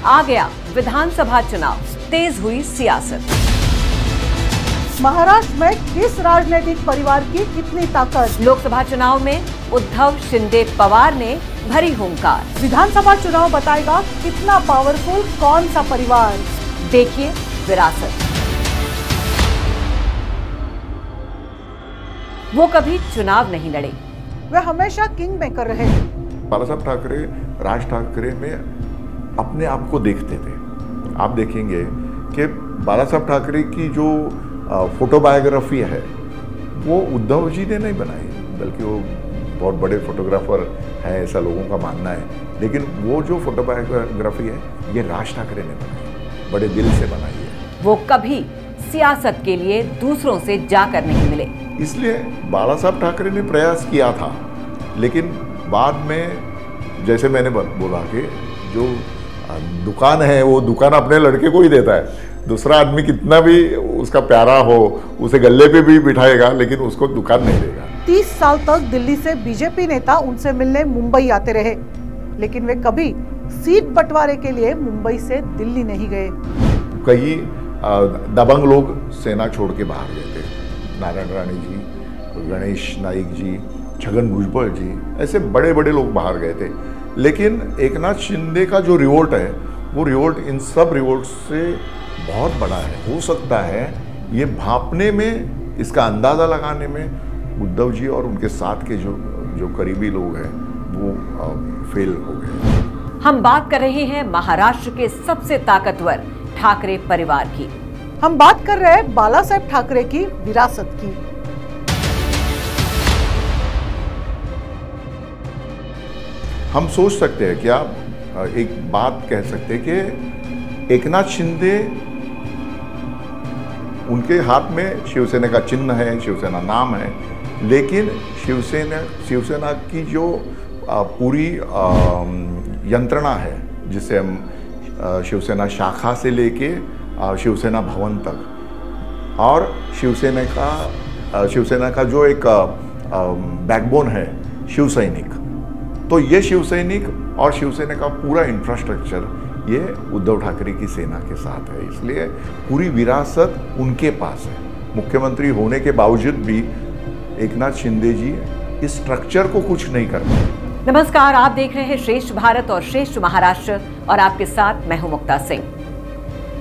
आ गया विधानसभा चुनाव, तेज हुई सियासत। महाराष्ट्र में किस राजनीतिक परिवार की कितनी ताकत? लोकसभा चुनाव में उद्धव, शिंदे, पवार ने भरी हुंकार। विधानसभा चुनाव बताएगा कितना पावरफुल कौन सा परिवार। देखिए विरासत। वो कभी चुनाव नहीं लड़े, वे हमेशा किंग मेकर रहे। बाला साहब ठाकरे राज ठाकरे में अपने आप को देखते थे। आप देखेंगे कि बाला साहब ठाकरे की जो फोटोबायोग्राफी है वो उद्धव जी ने नहीं बनाई, बल्कि वो बहुत बड़े फोटोग्राफर हैं ऐसा लोगों का मानना है। लेकिन वो जो फोटोबायोग्राफी है ये राज ठाकरे ने बनाई, बड़े दिल से बनाई है। वो कभी सियासत के लिए दूसरों से जाकर नहीं मिले, इसलिए बाला साहब ठाकरे ने प्रयास किया था। लेकिन बाद में जैसे मैंने बोला कि जो दुकान है वो दुकान अपने लड़के को ही देता है। दूसरा आदमी कितना भी उसका प्यारा हो, उसे गले पे भी बिठाएगा, लेकिन उसको दुकान नहीं देगा। 30 साल तक दिल्ली से बीजेपी नेता उनसे मिलने मुंबई आते रहे, लेकिन वे कभी सीट बंटवारे के लिए मुंबई से दिल्ली नहीं गए। कई दबंग लोग सेना छोड़ के बाहर गए थे। नारायण राणे जी, गणेश नाइक जी, छगन भुजबल जी, ऐसे बड़े बड़े लोग बाहर गए थे। लेकिन एकनाथ शिंदे का जो रिवोल्ट है वो रिवोल्ट इन सब रिवोल्ट से बहुत बड़ा है। हो सकता है ये भांपने में, इसका अंदाज़ा लगाने में उद्धव जी और उनके साथ के जो करीबी लोग हैं वो फेल हो गए। हम बात कर रहे हैं महाराष्ट्र के सबसे ताकतवर ठाकरे परिवार की। हम बात कर रहे हैं बाला साहब ठाकरे की विरासत की। हम सोच सकते हैं कि आप एक बात कह सकते हैं कि एकनाथ शिंदे, उनके हाथ में शिवसेना का चिन्ह है, शिवसेना नाम है, लेकिन शिवसेना की जो पूरी यंत्रणा है, जिसे हम शिवसेना शाखा से लेके शिवसेना भवन तक, और शिवसेना का जो एक बैकबोन है शिव सैनिक, तो ये शिव सैनिक और शिवसेना का पूरा इंफ्रास्ट्रक्चर ये उद्धव ठाकरे की सेना के साथ है। इसलिए पूरी विरासत उनके पास है। मुख्यमंत्री होने के बावजूद भी एकनाथ शिंदे जी इस स्ट्रक्चर को कुछ नहीं करते। नमस्कार, आप देख रहे हैं श्रेष्ठ भारत और श्रेष्ठ महाराष्ट्र, और आपके साथ मैं हूं मुक्ता सिंह।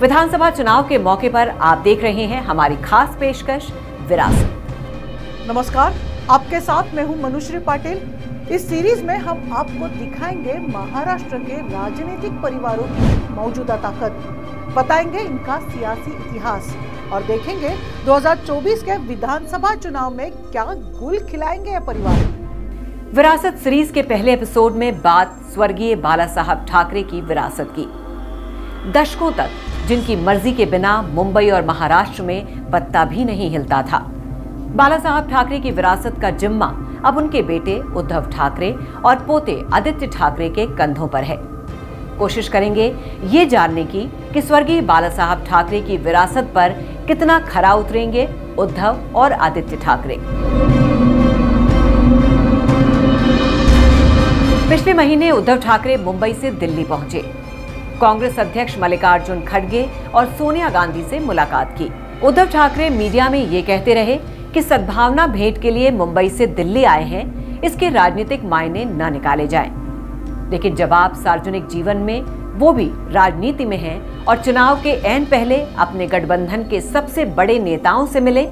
विधानसभा चुनाव के मौके पर आप देख रहे हैं हमारी खास पेशकश विरासत। नमस्कार, आपके साथ मैं हूं मनुश्री पाटिल। इस सीरीज में हम आपको दिखाएंगे महाराष्ट्र के राजनीतिक परिवारों की मौजूदा ताकत, बताएंगे इनका सियासी इतिहास और देखेंगे 2024 के विधानसभा चुनाव में क्या गुल खिलाएंगे ये परिवार। विरासत सीरीज के पहले एपिसोड में बात स्वर्गीय बाला साहब ठाकरे की विरासत की। दशकों तक जिनकी मर्जी के बिना मुंबई और महाराष्ट्र में पत्ता भी नहीं हिलता था, बाला साहब ठाकरे की विरासत का जिम्मा अब उनके बेटे उद्धव ठाकरे और पोते आदित्य ठाकरे के कंधों पर है। कोशिश करेंगे ये जानने की कि स्वर्गीय बाला साहब ठाकरे की विरासत पर कितना खरा उतरेंगे उद्धव और आदित्य ठाकरे। पिछले महीने उद्धव ठाकरे मुंबई से दिल्ली पहुंचे। कांग्रेस अध्यक्ष मल्लिकार्जुन खड़गे और सोनिया गांधी से मुलाकात की। उद्धव ठाकरे मीडिया में ये कहते रहे कि सद्भावना भेंट के लिए मुंबई से दिल्ली आए हैं, इसके राजनीतिक मायने न निकाले जाएं। लेकिन जब आप सार्वजनिक जीवन में, वो भी राजनीति में हैं और चुनाव के ऐन पहले अपने गठबंधन के सबसे बड़े नेताओं से मिले,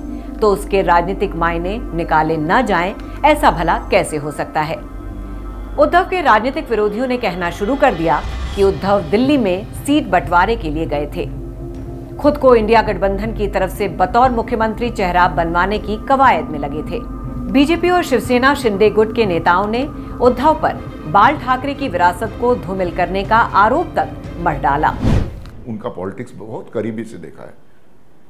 तो उसके राजनीतिक मायने निकाले न जाएं, ऐसा भला कैसे हो सकता है। उद्धव के राजनीतिक विरोधियों ने कहना शुरू कर दिया कि उद्धव दिल्ली में सीट बंटवारे के लिए गए थे। खुद को इंडिया गठबंधन की तरफ से बतौर मुख्यमंत्री चेहरा बनवाने की कवायद में लगे थे। बीजेपी और शिवसेना शिंदे गुट के नेताओं ने उद्धव पर बाल ठाकरे की विरासत को धूमिल करने का आरोप तक मढ़ डाला। उनका पॉलिटिक्स बहुत करीबी से देखा है,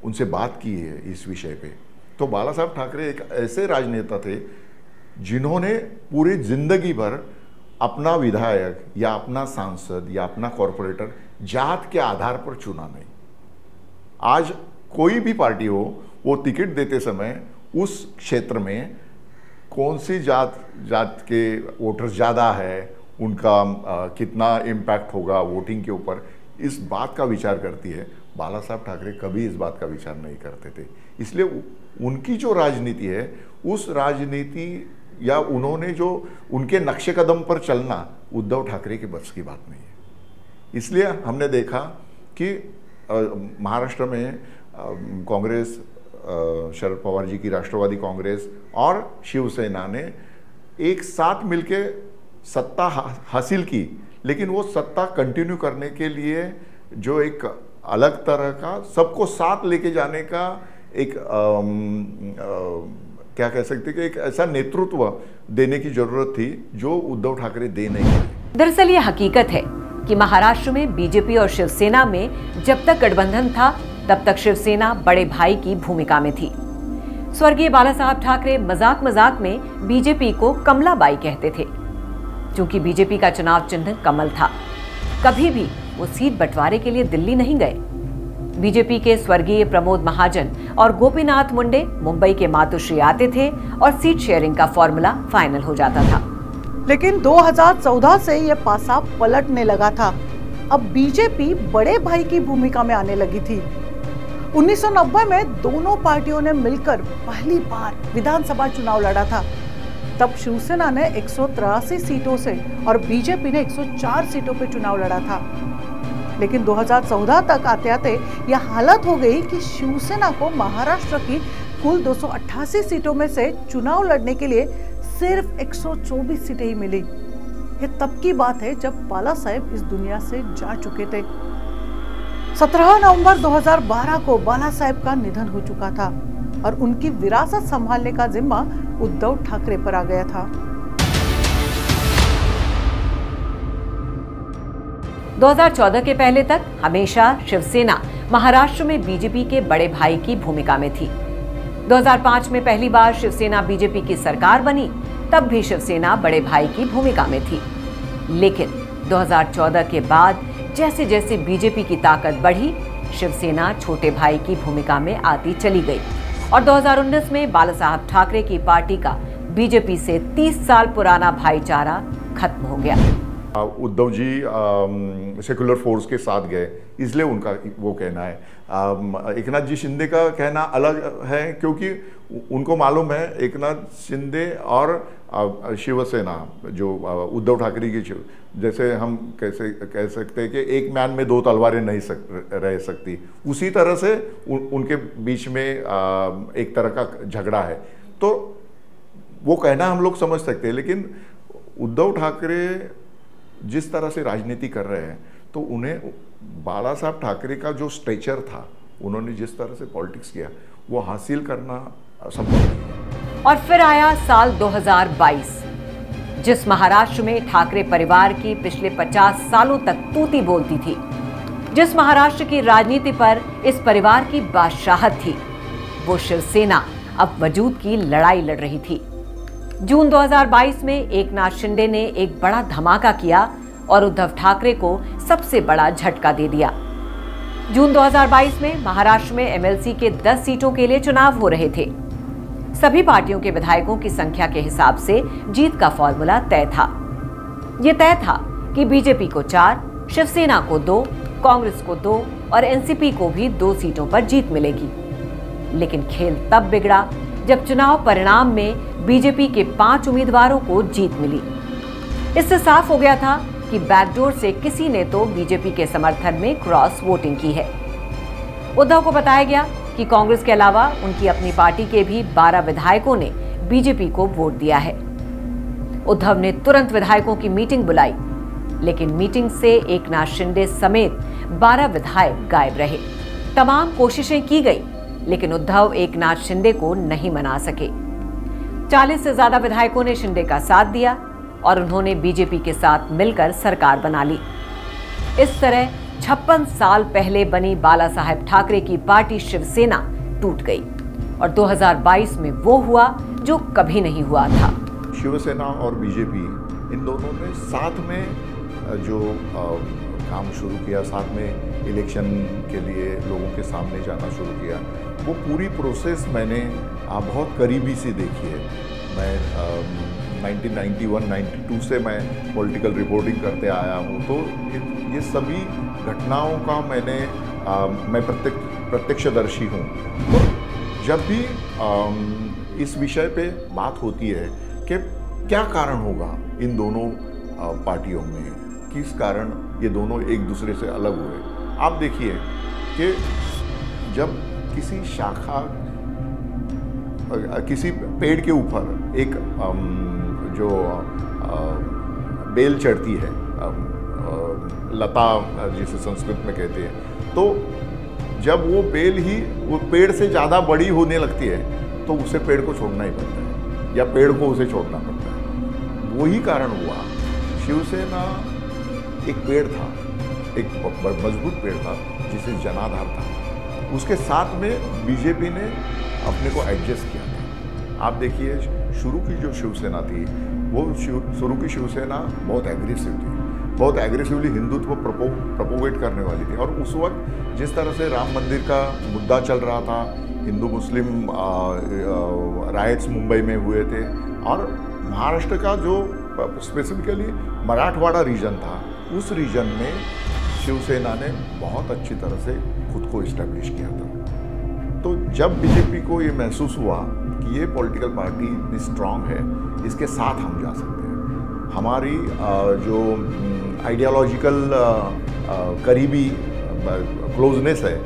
उनसे बात की है इस विषय पे। तो बाला साहब ठाकरे एक ऐसे राजनेता थे जिन्होंने पूरी जिंदगी भर अपना विधायक या अपना सांसद या अपना कॉरपोरेटर जात के आधार पर चुना नहीं। आज कोई भी पार्टी हो, वो टिकट देते समय उस क्षेत्र में कौन सी जात के वोटर्स ज़्यादा है, उनका कितना इम्पैक्ट होगा वोटिंग के ऊपर, इस बात का विचार करती है। बाला साहब ठाकरे कभी इस बात का विचार नहीं करते थे। इसलिए उनकी जो राजनीति है, उस राजनीति या उन्होंने जो उनके नक्शे कदम पर चलना उद्धव ठाकरे के बस की बात नहीं है। इसलिए हमने देखा कि महाराष्ट्र में कांग्रेस, शरद पवार जी की राष्ट्रवादी कांग्रेस और शिवसेना ने एक साथ मिलके सत्ता हासिल की, लेकिन वो सत्ता कंटिन्यू करने के लिए जो एक अलग तरह का सबको साथ लेके जाने का एक क्या कह सकते कि एक ऐसा नेतृत्व देने की जरूरत थी जो उद्धव ठाकरे दे नहीं पाए। दरअसल ये हकीकत है कि महाराष्ट्र में बीजेपी और शिवसेना में जब तक गठबंधन था तब तक शिवसेना बड़े भाई की भूमिका में थी। स्वर्गीय बाला साहब ठाकरे मजाक मजाक में बीजेपी को कमलाबाई कहते थे, क्योंकि बीजेपी का चुनाव चिन्ह कमल था। कभी भी वो सीट बंटवारे के लिए दिल्ली नहीं गए। बीजेपी के स्वर्गीय प्रमोद महाजन और गोपीनाथ मुंडे मुंबई के मातोश्री आते थे और सीट शेयरिंग का फॉर्मूला फाइनल हो जाता था। लेकिन 2014 से ये पासा पलटने लगा था। अब बीजेपी बड़े भाई की भूमिका में आने लगी थी। 1990 में दोनों पार्टियों ने मिलकर पहली बार विधानसभा चुनाव लड़ा था। तब शिवसेना ने 183 सीटों से और बीजेपी ने 104 सीटों पर चुनाव लड़ा था। लेकिन 2014 तक आते आते यह हालत हो गई कि शिवसेना को महाराष्ट्र की कुल 288 सीटों में से चुनाव लड़ने के लिए सिर्फ 124 सीटें ही मिली। ये तब की बात है जब बाला साहेब इस दुनिया से जा चुके थे। 17 नवंबर 2012 को बाला साहेब का निधन हो चुका था और उनकी विरासत संभालने का जिम्मा उद्धव ठाकरे पर आ गया था। 2014 के पहले तक हमेशा शिवसेना महाराष्ट्र में बीजेपी के बड़े भाई की भूमिका में थी। 2005 में पहली बार शिवसेना बीजेपी की सरकार बनी, तब भी शिवसेना बड़े भाई की भूमिका में थी। लेकिन 2014 के बाद जैसे जैसे बीजेपी की ताकत बढ़ी, शिवसेना छोटे भाई की भूमिका में आती चली गई और 2019 में बाला साहब ठाकरे की पार्टी का बीजेपी से 30 साल पुराना भाईचारा खत्म हो गया। उद्धव जी सेकुलर फोर्स के साथ गए, इसलिए उनका वो कहना है। एकनाथ जी शिंदे का कहना अलग है, क्योंकि उनको मालूम है एकनाथ शिंदे और शिवसेना जो उद्धव ठाकरे की, जैसे हम कैसे कह सकते हैं कि एक म्यान में दो तलवारें नहीं रह सकती, उसी तरह से उनके बीच में एक तरह का झगड़ा है। तो वो कहना हम लोग समझ सकते हैं, लेकिन उद्धव ठाकरे जिस तरह से राजनीति कर रहे हैं, तो उन्हें बाला साहब ठाकरे का जो स्ट्रेचर था, उन्होंने जिस तरह से पॉलिटिक्स किया, वो हासिल करना संभव नहीं है। और फिर आया साल 2022, जिस महाराष्ट्र में ठाकरे परिवार की पिछले 50 सालों तक तूती बोलती थी, जिस महाराष्ट्र की राजनीति पर इस परिवार की बादशाहत थी, वो शिवसेना अब वजूद की लड़ाई लड़ रही थी। जून 2022 में एकनाथ शिंदे ने एक बड़ा धमाका किया और उद्धव ठाकरे को सबसे बड़ा झटका दे दिया। जून 2022 में महाराष्ट्र में एमएलसी के 10 सीटों के लिए चुनाव हो रहे थे। सभी पार्टियों के विधायकों की संख्या के हिसाब से जीत का फॉर्मूला तय था। यह तय था कि बीजेपी को 4, शिवसेना को 2, कांग्रेस को 2 और एनसीपी को भी 2 सीटों पर जीत मिलेगी। लेकिन खेल तब बिगड़ा जब चुनाव परिणाम में बीजेपी के 5 उम्मीदवारों को जीत मिली। इससे साफ हो गया था कि बैकडोर से किसी ने तो बीजेपी के समर्थन में क्रॉस वोटिंग की है। उद्धव को बताया गया कि कांग्रेस के अलावा उनकी अपनी पार्टी के भी 12 विधायकों ने बीजेपी को वोट दिया है। उद्धव ने तुरंत विधायकों की मीटिंग बुलाई, लेकिन मीटिंग से एकनाथ शिंदे समेत 12 विधायक गायब रहे। तमाम कोशिशें की गई, लेकिन उद्धव एकनाथ शिंदे को नहीं मना सके। 40 से ज्यादा विधायकों ने शिंदे का साथ दिया और उन्होंने बीजेपी के साथ मिलकर सरकार बना ली। इस तरह 56 साल पहले बनी बाला साहेब ठाकरे की पार्टी शिवसेना टूट गई और 2022 में वो हुआ जो कभी नहीं हुआ था। शिवसेना और बीजेपी इन दोनों ने साथ में जो काम शुरू किया, साथ में इलेक्शन के लिए लोगों के सामने जाना शुरू किया, वो पूरी प्रोसेस मैंने बहुत करीबी से देखी है। मैं 1991-92 से मैं पॉलिटिकल रिपोर्टिंग करते आया हूँ, तो ये सभी घटनाओं का मैं प्रत्यक्षदर्शी हूँ। तो जब भी इस विषय पे बात होती है कि क्या कारण होगा इन दोनों पार्टियों में, किस कारण ये दोनों एक दूसरे से अलग हुए, आप देखिए कि जब किसी पेड़ के ऊपर एक जो बेल चढ़ती है, लता जिसे संस्कृत में कहते हैं, तो जब वो बेल ही वो पेड़ से ज़्यादा बड़ी होने लगती है तो उसे पेड़ को छोड़ना ही पड़ता है या पेड़ को उसे छोड़ना पड़ता है। वही कारण हुआ, शिवसेना एक पेड़ था, एक मजबूत पेड़ था जिसे जनाधार था, उसके साथ में बीजेपी ने अपने को एडजस्ट किया था। आप देखिए शुरू की जो शिवसेना थी, वो शुरू की शिवसेना बहुत एग्रेसिव थी, बहुत एग्रेसिवली हिंदुत्व प्रपोगेट करने वाली थी। और उस वक्त जिस तरह से राम मंदिर का मुद्दा चल रहा था, हिंदू मुस्लिम राइट्स मुंबई में हुए थे, और महाराष्ट्र का जो स्पेसिफिकली मराठवाड़ा रीजन था, उस रीजन में शिवसेना ने बहुत अच्छी तरह से खुद को इस्टेब्लिश किया था। तो जब बीजेपी को ये महसूस हुआ कि ये पॉलिटिकल पार्टी इतनी स्ट्रांग है, इसके साथ हम जा सकते हैं, हमारी जो आइडियोलॉजिकल करीबी क्लोजनेस है,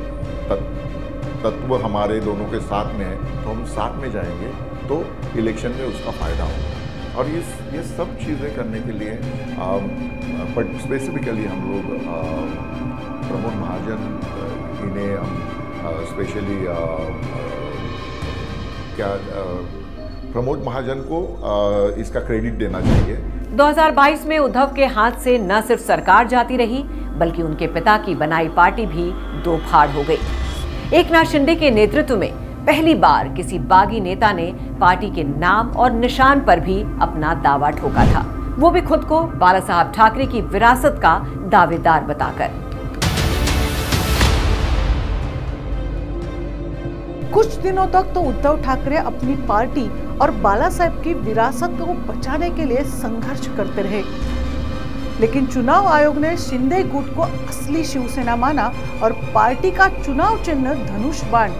तत्व हमारे दोनों के साथ में है, तो हम साथ में जाएंगे तो इलेक्शन में उसका फ़ायदा होगा। और ये सब चीज़ें करने के लिए बट स्पेसिफिकली हम लोग प्रमोद महाजन, इन्हें हम स्पेशली प्रमोद महाजन को इसका क्रेडिट देना चाहिए। 2022 में उद्धव के हाथ से न सिर्फ सरकार जाती रही, बल्कि उनके पिता की बनाई पार्टी भी दो फाड़ हो गई। एकनाथ शिंदे के नेतृत्व में पहली बार किसी बागी नेता ने पार्टी के नाम और निशान पर भी अपना दावा ठोका था, वो भी खुद को बाला साहब ठाकरे की विरासत का दावेदार बताकर। कुछ दिनों तक तो उद्धव ठाकरे अपनी पार्टी और बाला साहब की विरासत को बचाने के लिए संघर्ष करते रहे, लेकिन चुनाव आयोग ने शिंदे गुट को असली शिवसेना माना और पार्टी का चुनाव चिन्ह धनुष बाण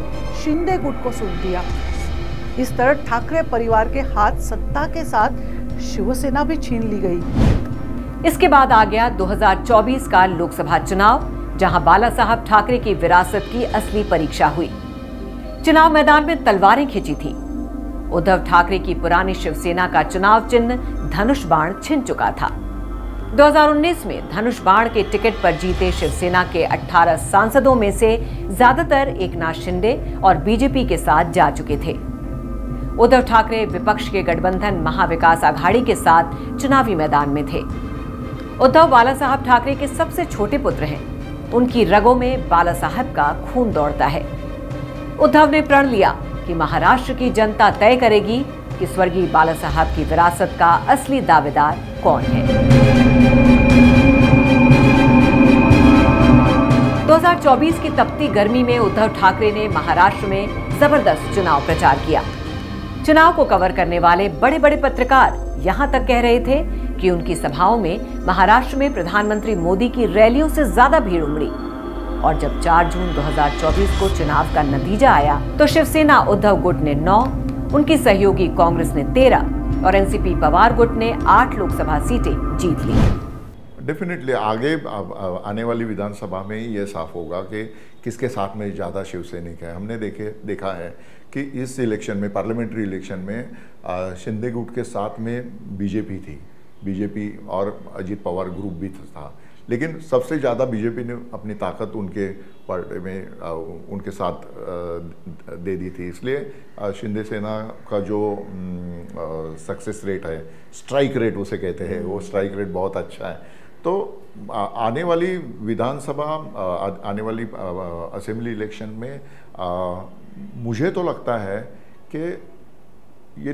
शिंदे गुट को सौंप दिया। इस तरह ठाकरे परिवार के हाथ सत्ता के साथ शिवसेना भी छीन ली गई। इसके बाद आ गया 2024 का लोकसभा चुनाव, जहां बाला साहब ठाकरे की विरासत की असली परीक्षा हुई। चुनाव मैदान में तलवारें खिंची थी। उद्धव ठाकरे की पुरानी शिवसेना का चुनाव चिन्ह धनुष बाण छिन चुका था। 2019 में धनुष बाण के टिकट पर जीते शिवसेना के 18 सांसदों में से ज्यादातर एकनाथ शिंदे और बीजेपी के साथ जा चुके थे। उद्धव ठाकरे विपक्ष के गठबंधन महाविकास आघाड़ी के साथ चुनावी मैदान में थे। उद्धव बाला साहब ठाकरे के सबसे छोटे पुत्र हैं। उनकी रगों में बाला साहब का खून दौड़ता है। उद्धव ने प्रण लिया कि महाराष्ट्र की जनता तय करेगी कि स्वर्गीय बाला साहब की विरासत का असली दावेदार कौन है। 2024 की तपती गर्मी में उद्धव ठाकरे ने महाराष्ट्र में जबरदस्त चुनाव प्रचार किया। चुनाव को कवर करने वाले बड़े बड़े पत्रकार यहां तक कह रहे थे कि उनकी सभाओं में महाराष्ट्र में प्रधानमंत्री मोदी की रैलियों से ज्यादा भीड़ उमड़ी। और जब 4 जून 2024 को चुनाव का नतीजा आया तो शिवसेना उद्धव गुट ने 9, उनकी सहयोगी कांग्रेस ने 13 और एनसीपी पवार गुट ने 8 लोकसभा सीटें जीत ली। डेफिनेटली आगे आने वाली विधानसभा में ये साफ होगा कि किसके साथ में ज़्यादा शिवसैनिक है। हमने देखा है कि इस इलेक्शन में, पार्लियामेंट्री इलेक्शन में शिंदे गुट के साथ में बीजेपी थी, बीजेपी और अजीत पवार ग्रुप भी था, लेकिन सबसे ज़्यादा बीजेपी ने अपनी ताकत उनके पार्टी में उनके साथ दे दी थी। इसलिए शिंदे सेना का जो सक्सेस रेट है, स्ट्राइक रेट उसे कहते हैं, वो स्ट्राइक रेट बहुत अच्छा है। तो आने वाली विधानसभा, आने वाली असेंबली इलेक्शन में मुझे तो लगता है कि ये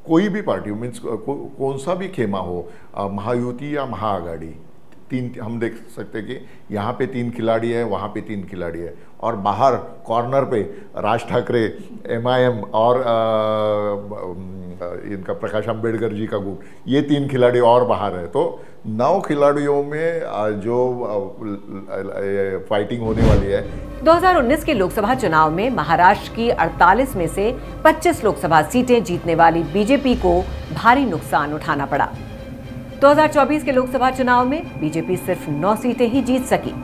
कोई भी पार्टी मीन्स कौन सा भी खेमा हो, महायुति या महाआघाड़ी, तीन हम देख सकते हैं कि यहाँ पे 3 खिलाड़ी है, वहाँ पे 3 खिलाड़ी है, और बाहर कॉर्नर पे राज ठाकरे, MIM और इनका प्रकाश अंबेडकर जी का गुट, ये 3 खिलाड़ी और बाहर है। तो 9 खिलाड़ियों में जो फाइटिंग होने वाली है। 2019 के लोकसभा चुनाव में महाराष्ट्र की 48 में से 25 लोकसभा सीटें जीतने वाली बीजेपी को भारी नुकसान उठाना पड़ा। 2024 के लोकसभा चुनाव में बीजेपी सिर्फ 9 सीटें ही जीत सकी।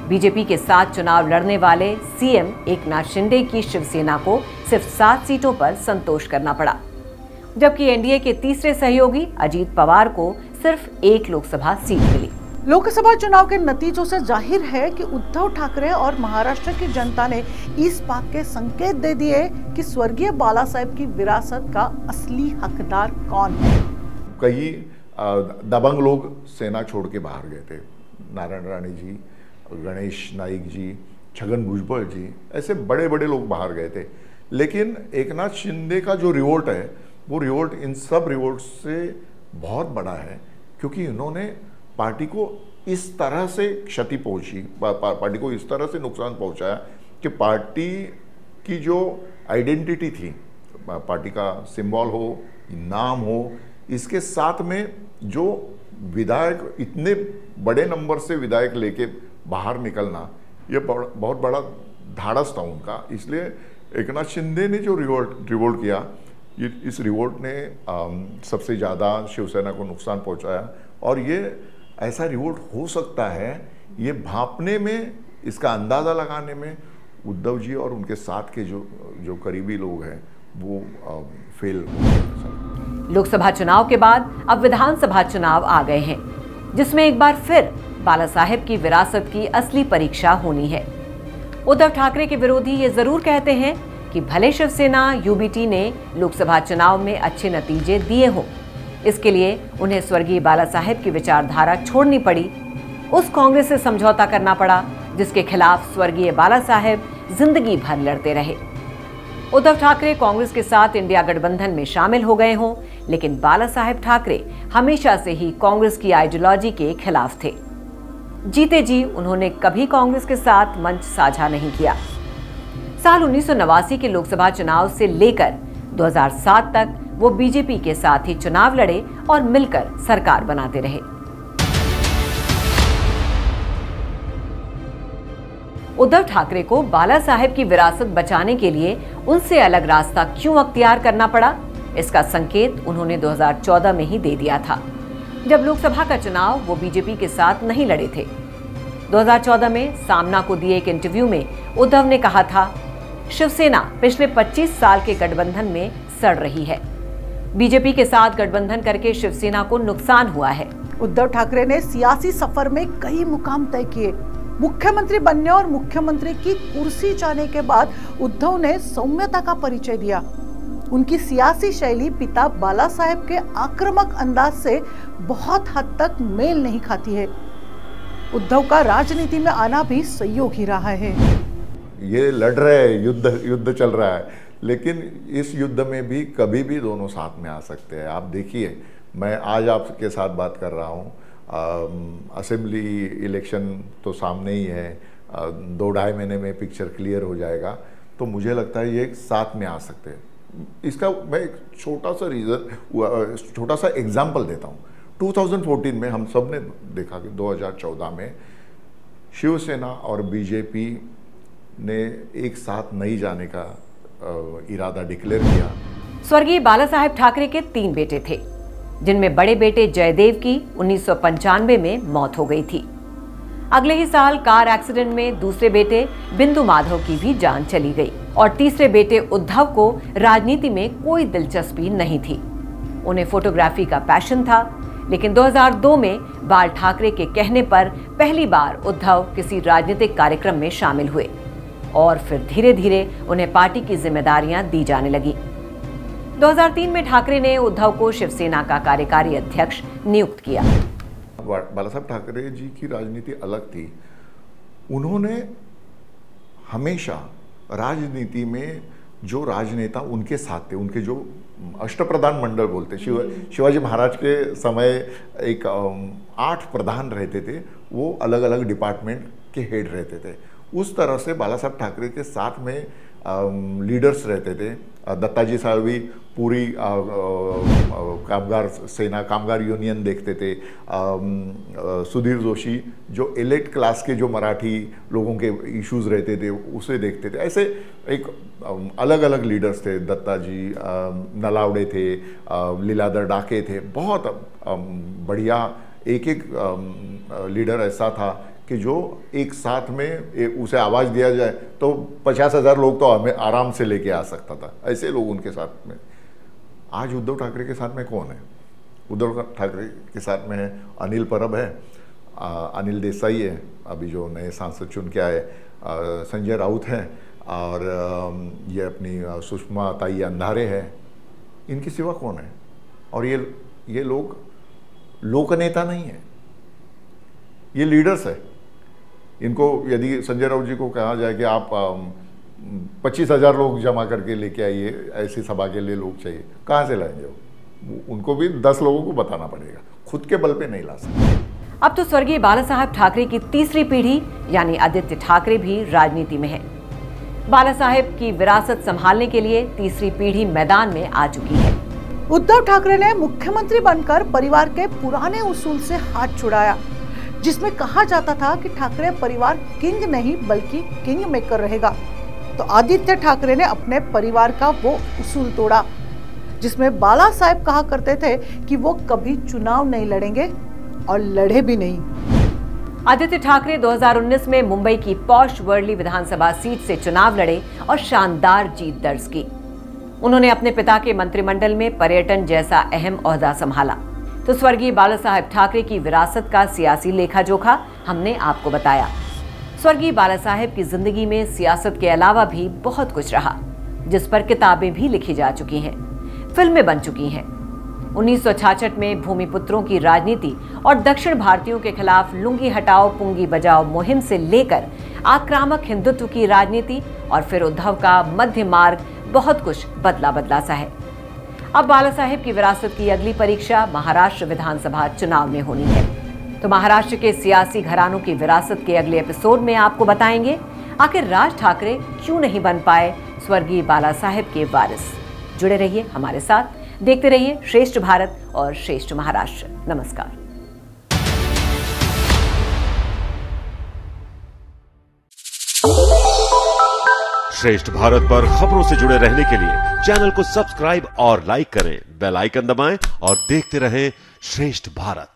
बीजेपी के साथ चुनाव लड़ने वाले सीएम एकनाथ शिंदे की शिवसेना को सिर्फ 7 सीटों पर संतोष करना पड़ा, जबकि एनडीए के तीसरे सहयोगी अजीत पवार को सिर्फ 1 लोकसभा सीट मिली। लोकसभा चुनाव के नतीजों से जाहिर है कि उद्धव ठाकरे और महाराष्ट्र की जनता ने इस बात के संकेत दे दिए कि स्वर्गीय बाला साहेब की विरासत का असली हकदार कौन है। कई दबंग लोग सेना छोड़ के बाहर गए थे, नारायण राणे जी, गणेश नाइक जी, छगन भुजबल जी, ऐसे बड़े बड़े लोग बाहर गए थे। लेकिन एकनाथ शिंदे का जो रिवोल्ट है, वो रिवोल्ट इन सब रिवोल्ट से बहुत बड़ा है, क्योंकि इन्होंने पार्टी को इस तरह से क्षति पहुंची, पार्टी को इस तरह से नुकसान पहुंचाया कि पार्टी की जो आइडेंटिटी थी, पार्टी का सिंबल हो, नाम हो, इसके साथ में जो विधायक, इतने बड़े नंबर से विधायक लेके बाहर निकलना, ये बहुत बड़ा धाड़स था उनका। इसलिए एकनाथ शिंदे ने जो रिवोल्ट किया, इस रिवोल्ट ने सबसे ज़्यादा शिवसेना को नुकसान पहुंचाया। और ये ऐसा रिवोल्ट हो सकता है, ये भांपने में, इसका अंदाज़ा लगाने में उद्धव जी और उनके साथ के जो करीबी लोग हैं वो फेल हो। लोकसभा चुनाव के बाद अब विधानसभा चुनाव आ गए हैं, जिसमें एक बार फिर बाला साहेब की विरासत की असली परीक्षा होनी है। उद्धव ठाकरे के विरोधी ये जरूर कहते हैं कि भले शिवसेना यूबीटी ने लोकसभा चुनाव में अच्छे नतीजे दिए हों, इसके लिए उन्हें स्वर्गीय बाला साहेब की विचारधारा छोड़नी पड़ी, उस कांग्रेस से समझौता करना पड़ा जिसके खिलाफ स्वर्गीय बाला साहेब जिंदगी भर लड़ते रहे। उद्धव ठाकरे कांग्रेस के साथ इंडिया गठबंधन में शामिल हो गए हों, लेकिन बाला साहेब ठाकरे हमेशा से ही कांग्रेस की आइडियोलॉजी के खिलाफ थे। जीते जी उन्होंने कभी कांग्रेस के साथ मंच साझा नहीं किया। साल 1989 के लोकसभा चुनाव से लेकर 2007 तक वो बीजेपी के साथ ही चुनाव लड़े और मिलकर सरकार बनाते रहे। उद्धव ठाकरे को बाला साहेब की विरासत बचाने के लिए उनसे अलग रास्ता क्यों अख्तियार करना पड़ा, इसका संकेत उन्होंने 2014 में ही दे दिया था, जब लोकसभा का चुनाव वो बीजेपी के साथ नहीं लड़े थे। 2014 में सामना को दिए एक इंटरव्यू में उद्धव ने कहा था, शिवसेना पिछले 25 साल के गठबंधन में सड़ रही है। बीजेपी के साथ गठबंधन करके शिवसेना को नुकसान हुआ है। उद्धव ठाकरे ने सियासी सफर में कई मुकाम तय किए। मुख्यमंत्री बनने और मुख्यमंत्री की कुर्सी जाने के बाद उद्धव ने सौम्यता का परिचय दिया। उनकी सियासी शैली पिता बाला साहेब के आक्रामक अंदाज से बहुत हद तक मेल नहीं खाती है। उद्धव का राजनीति में आना भी संयोग ही रहा है। ये लड़ रहे हैं, युद्ध चल रहा है, लेकिन इस युद्ध में भी कभी भी दोनों साथ में आ सकते हैं। आप देखिए, मैं आज आपके साथ बात कर रहा हूँ, असेंबली इलेक्शन तो सामने ही है, 2-2.5 महीने में पिक्चर क्लियर हो जाएगा, तो मुझे लगता है ये साथ में आ सकते हैं। इसका मैं एक छोटा सा एग्जाम्पल देता हूँ। 2014 में हम सब ने देखा कि 2014 में शिवसेना और बीजेपी ने एक साथ नहीं जाने का इरादा डिक्लेयर किया। स्वर्गीय बाला साहेब ठाकरे के 3 बेटे थे, जिनमें बड़े बेटे जयदेव की 1995 में मौत हो गई थी। अगले ही साल कार एक्सीडेंट में दूसरे बेटे बिंदु माधव की भी जान चली गई और तीसरे बेटे उद्धव को राजनीति में कोई दिलचस्पी नहीं थी। उन्हें फोटोग्राफी का पैशन था, लेकिन 2002 में बाल ठाकरे के कहने पर पहली बार उद्धव किसी राजनीतिक कार्यक्रम में शामिल हुए और फिर धीरे धीरे उन्हें पार्टी की जिम्मेदारियां दी जाने लगी। 2003 में ठाकरे ने उद्धव को शिवसेना का कार्यकारी अध्यक्ष नियुक्त किया। बाला साहब ठाकरे जी की राजनीति अलग थी। उन्होंने हमेशा राजनीति में जो राजनेता उनके साथ थे, उनके जो अष्टप्रधान मंडल बोलते, शिवाजी महाराज के समय एक 8 प्रधान रहते थे, वो अलग अलग डिपार्टमेंट के हेड रहते थे। उस तरह से बाला साहब ठाकरे के साथ में लीडर्स रहते थे। दत्ताजी साळवी पूरी कामगार सेना, कामगार यूनियन देखते थे। सुधीर जोशी जो एलिट क्लास के जो मराठी लोगों के इश्यूज रहते थे उसे देखते थे। ऐसे एक अलग अलग लीडर्स थे। दत्ताजी, नलावड़े थे, लीलाधर डाके थे, बहुत बढ़िया एक लीडर ऐसा था कि जो एक साथ में उसे आवाज़ दिया जाए तो 50,000 लोग तो हमें आराम से लेके आ सकता था, ऐसे लोग उनके साथ में। आज उद्धव ठाकरे के साथ में कौन है? उद्धव ठाकरे के साथ में है अनिल परब है, अनिल देसाई है, अभी जो नए सांसद चुन के आए, संजय राउत हैं, और ये अपनी सुषमा ताई अंधारे है। इनके सिवा कौन है? और ये लोग लोकनेता नहीं है, ये लीडर्स है। इनको यदि संजय राउत जी को कहा जाए कि आप 25,000 लोग जमा करके लेके आइए, ऐसी सभा के लिए लोग चाहिए, कहाँ से लाएंगे वो? उनको भी 10 लोगों को बताना पड़ेगा, खुद के बल पे नहीं ला सकते। अब तो स्वर्गीय बाला साहब ठाकरे की तीसरी पीढ़ी यानी आदित्य ठाकरे भी राजनीति में है। बाला साहब की विरासत संभालने के लिए तीसरी पीढ़ी मैदान में आ चुकी है। उद्धव ठाकरे ने मुख्यमंत्री बनकर परिवार के पुराने उसूल से हाथ छुड़ाया, जिसमें कहा जाता था कि ठाकरे परिवार किंग नहीं बल्कि किंग मेकर रहेगा। तो आदित्य ठाकरे ने अपने परिवार का वो उसूल तोड़ा, जिसमें बाला साहब कहा करते थे कि वो कभी चुनाव नहीं लड़ेंगे और लड़े भी नहीं। आदित्य ठाकरे 2019 में मुंबई की पॉश वर्ली विधानसभा सीट से चुनाव लड़े और शानदार जीत दर्ज की। उन्होंने अपने पिता के मंत्रिमंडल में पर्यटन जैसा अहम ओहदा संभाला। तो स्वर्गीय बाला साहब ठाकरे की विरासत का सियासी लेखा जोखा हमने आपको बताया। स्वर्गीय बाला साहब की जिंदगी में सियासत के अलावा भी बहुत कुछ रहा, जिस पर किताबें भी लिखी जा चुकी हैं, फिल्में बन चुकी हैं। 1966 में भूमिपुत्रों की राजनीति और दक्षिण भारतीयों के खिलाफ लुंगी हटाओ पुंगी बजाओ मुहिम से लेकर आक्रामक हिंदुत्व की राजनीति और फिर उद्धव का मध्य मार्ग, बहुत कुछ बदला बदला सा है। अब बाला साहेब की विरासत की अगली परीक्षा महाराष्ट्र विधानसभा चुनाव में होनी है। तो महाराष्ट्र के सियासी घरानों की विरासत के अगले एपिसोड में आपको बताएंगे आखिर राज ठाकरे क्यों नहीं बन पाए स्वर्गीय बाला साहेब के वारिस। जुड़े रहिए हमारे साथ, देखते रहिए श्रेष्ठ भारत और श्रेष्ठ महाराष्ट्र। नमस्कार। श्रेष्ठ भारत पर खबरों से जुड़े रहने के लिए चैनल को सब्सक्राइब और लाइक करें, बेल आइकन दबाएं और देखते रहें श्रेष्ठ भारत।